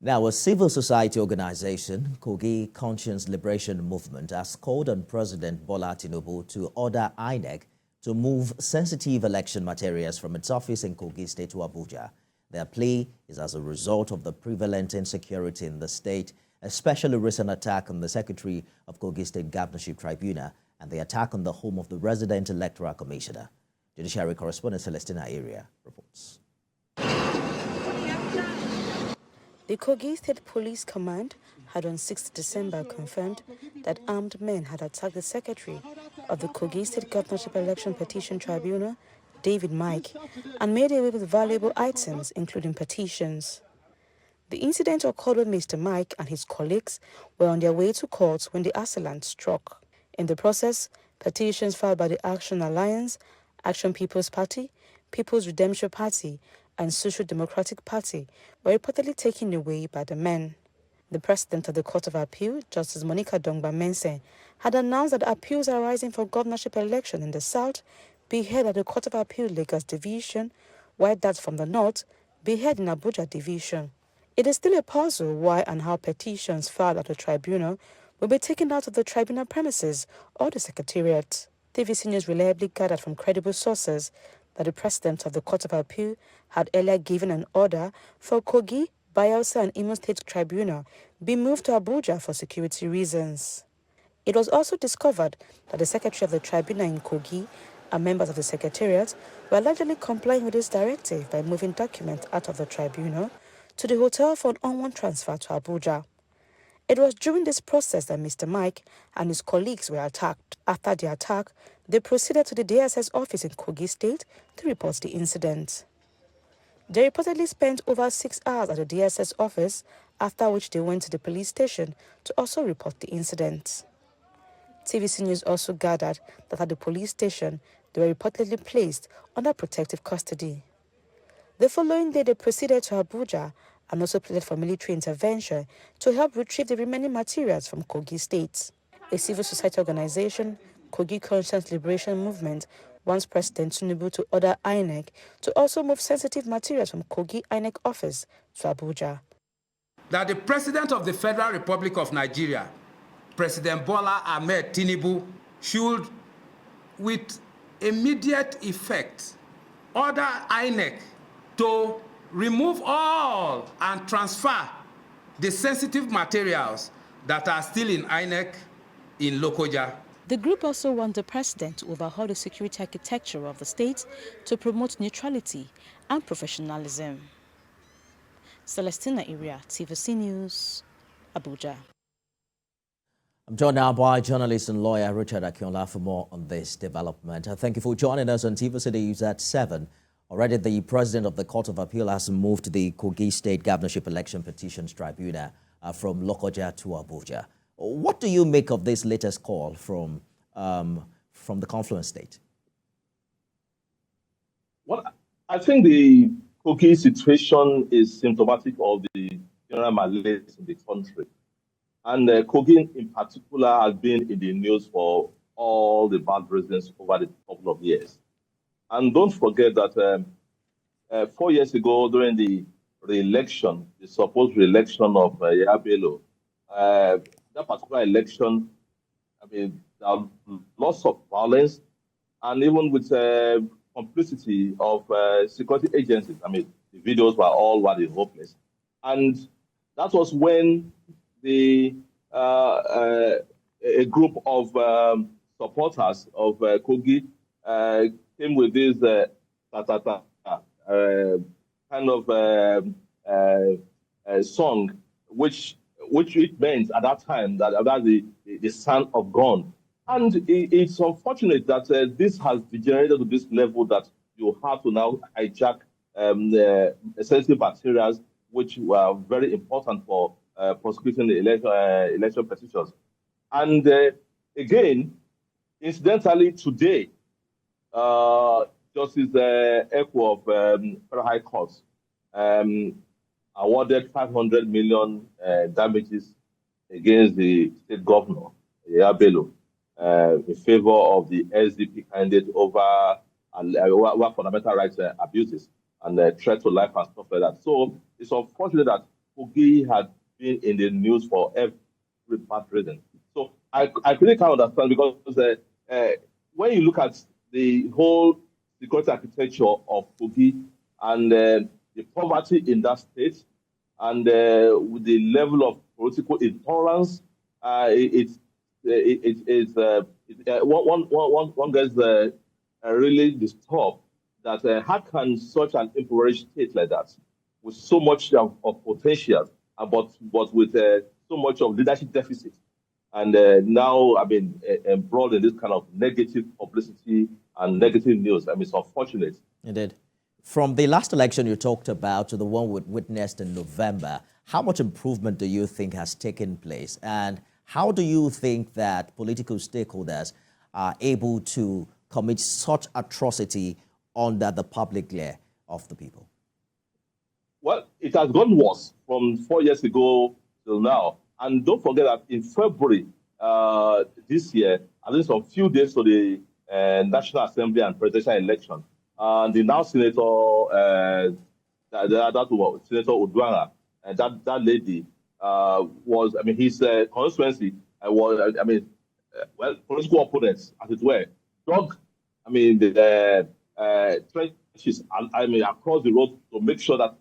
Now, a civil society organization, Kogi Conscience Liberation Movement, has called on President Bola Tinubu to order INEC to move sensitive election materials from its office in Kogi State to Abuja. Their plea is as a result of the prevalent insecurity in the state, especially recent attack on the Secretary of Kogi State Governorship Tribunal and the attack on the home of the resident electoral commissioner. Judiciary correspondent Celestina Area reports. The Kogi State Police Command had on 6 December confirmed that armed men had attacked the Secretary of the Kogi State Governorship Election Petition Tribunal, David Mike, and made away with valuable items, including petitions. The incident occurred when Mr. Mike and his colleagues were on their way to court when the assailant struck. In the process, petitions filed by the Action Alliance, Action People's Party, People's Redemption Party, and Social Democratic Party were reportedly taken away by the men. The President of the Court of Appeal, Justice Monica Dongba Menseh, had announced that appeals arising for governorship election in the South be heard at the Court of Appeal Lagos Division, while that from the North be heard in Abuja Division. It is still a puzzle why and how petitions filed at the tribunal will be taken out of the tribunal premises or the Secretariat. TVC News reliably gathered from credible sources that the President of the Court of Appeal had earlier given an order for Kogi, Bayelsa and Imo State Tribunal be moved to Abuja for security reasons. It was also discovered that the Secretary of the Tribunal in Kogi and members of the Secretariat were allegedly complying with this directive by moving documents out of the tribunal to the hotel for an onward transfer to Abuja. It was during this process that Mr. Mike and his colleagues were attacked. After the attack, they proceeded to the DSS office in Kogi State to report the incident. They reportedly spent over 6 hours at the DSS office, after which they went to the police station to also report the incident. TVC News also gathered that at the police station, they were reportedly placed under protective custody. The following day, they proceeded to Abuja and also pleaded for military intervention to help retrieve the remaining materials from Kogi State. A civil society organization, Kogi Conscience Liberation Movement, wants President Tinubu to order INEC to also move sensitive materials from Kogi INEC office to Abuja. That the President of the Federal Republic of Nigeria, President Bola Ahmed Tinubu, should, with immediate effect, order INEC to remove all and transfer the sensitive materials that are still in INEC in Lokoja. The group also wants the president to overhaul the security architecture of the state to promote neutrality and professionalism. Celestina Area, TVC News, Abuja. I'm joined now by journalist and lawyer Richard Akinola for more on this development. Thank you for joining us on TVC News at 7. Already, the President of the Court of Appeal has moved the Kogi State Governorship Election Petitions Tribunal from Lokoja to Abuja. What do you make of this latest call from the confluent state? Well, I think the Kogi situation is symptomatic of the general malaise in the country. And Kogi in particular has been in the news for all the bad reasons over the couple of years. And don't forget that 4 years ago, during the re-election, the supposed re-election of Yabelo, that particular election, I mean, there are lots of violence, and even with complicity of security agencies. I mean, the videos were all rather hopeless. And that was when a group of supporters of Kogi came with this kind of song, which it meant at that time that the sound of gun. And it's unfortunate that this has degenerated to this level that you have to now hijack the sensitive materials, which were very important for prosecuting the election petitions. And again, incidentally, today, Justice Echo of Federal High Court awarded 500 million damages against the state governor, Yabelo, in favor of the SDP candidate over fundamental rights abuses and threat to life and stuff like that. So it's unfortunate that Kogi had been in the news for every past president. So I really can't understand, because when you look at the whole security architecture of Kogi and the poverty in that state, and with the level of political intolerance, one gets really disturbed that how can such an impoverished state like that, with so much of potential, but with so much of leadership deficit, and now, I mean, embroiled in this kind of negative publicity and negative news. I mean, it's unfortunate. Indeed. From the last election you talked about to the one we witnessed in November, how much improvement do you think has taken place? And how do you think that political stakeholders are able to commit such atrocity under the public glare of the people? Well, it has gone worse from 4 years ago till now. And don't forget that in February this year, at least a few days to the National Assembly and presidential election, the now Senator, that was Senator Udwanga, and that lady was, I mean, his constituency was, I mean, well, political opponents, as it were, dug, I mean, the trenches, I mean, across the road to make sure that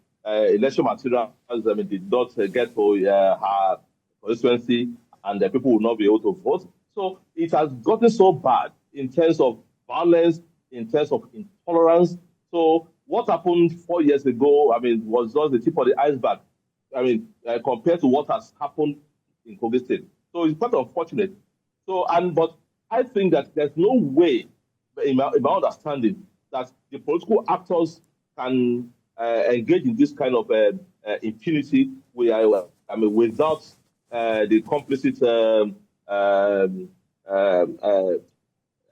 election materials, I mean, did not get to her constituency, and the people will not be able to vote. So it has gotten so bad in terms of violence, in terms of intolerance. So what happened 4 years ago, I mean, was just the tip of the iceberg, I mean, compared to what has happened in Kogi State. So it's quite unfortunate. So, but I think that there's no way, in my understanding, that the political actors can engage in this kind of impunity without the complicit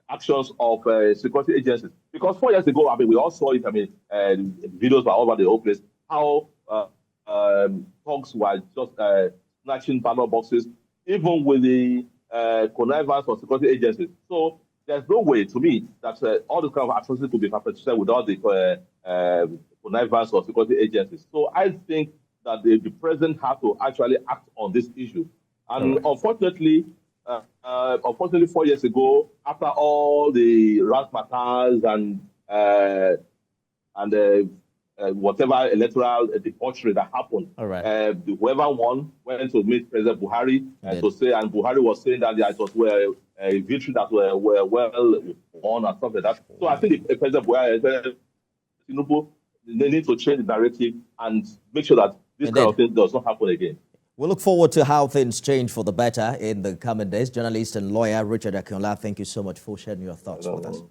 actions of security agencies. Because 4 years ago, I mean, we all saw it, I mean, videos were all over the whole place, how thugs were just snatching ballot boxes, even with the connivance of security agencies. So there's no way, to me, that all this kind of atrocities could be perpetrated without the connivance of security agencies. So I think that the president has to actually act on this issue. And unfortunately, 4 years ago, after all the razzmatazz and whatever electoral debauchery that happened, whoever won went to meet President Buhari to say, and Buhari was saying that it was a victory that were well won and stuff like that. So I think President Buhari, they need to change the narrative and make sure that this kind of thing does not happen again. We look forward to how things change for the better in the coming days. Journalist and lawyer Richard Akinola, thank you so much for sharing your thoughts with us.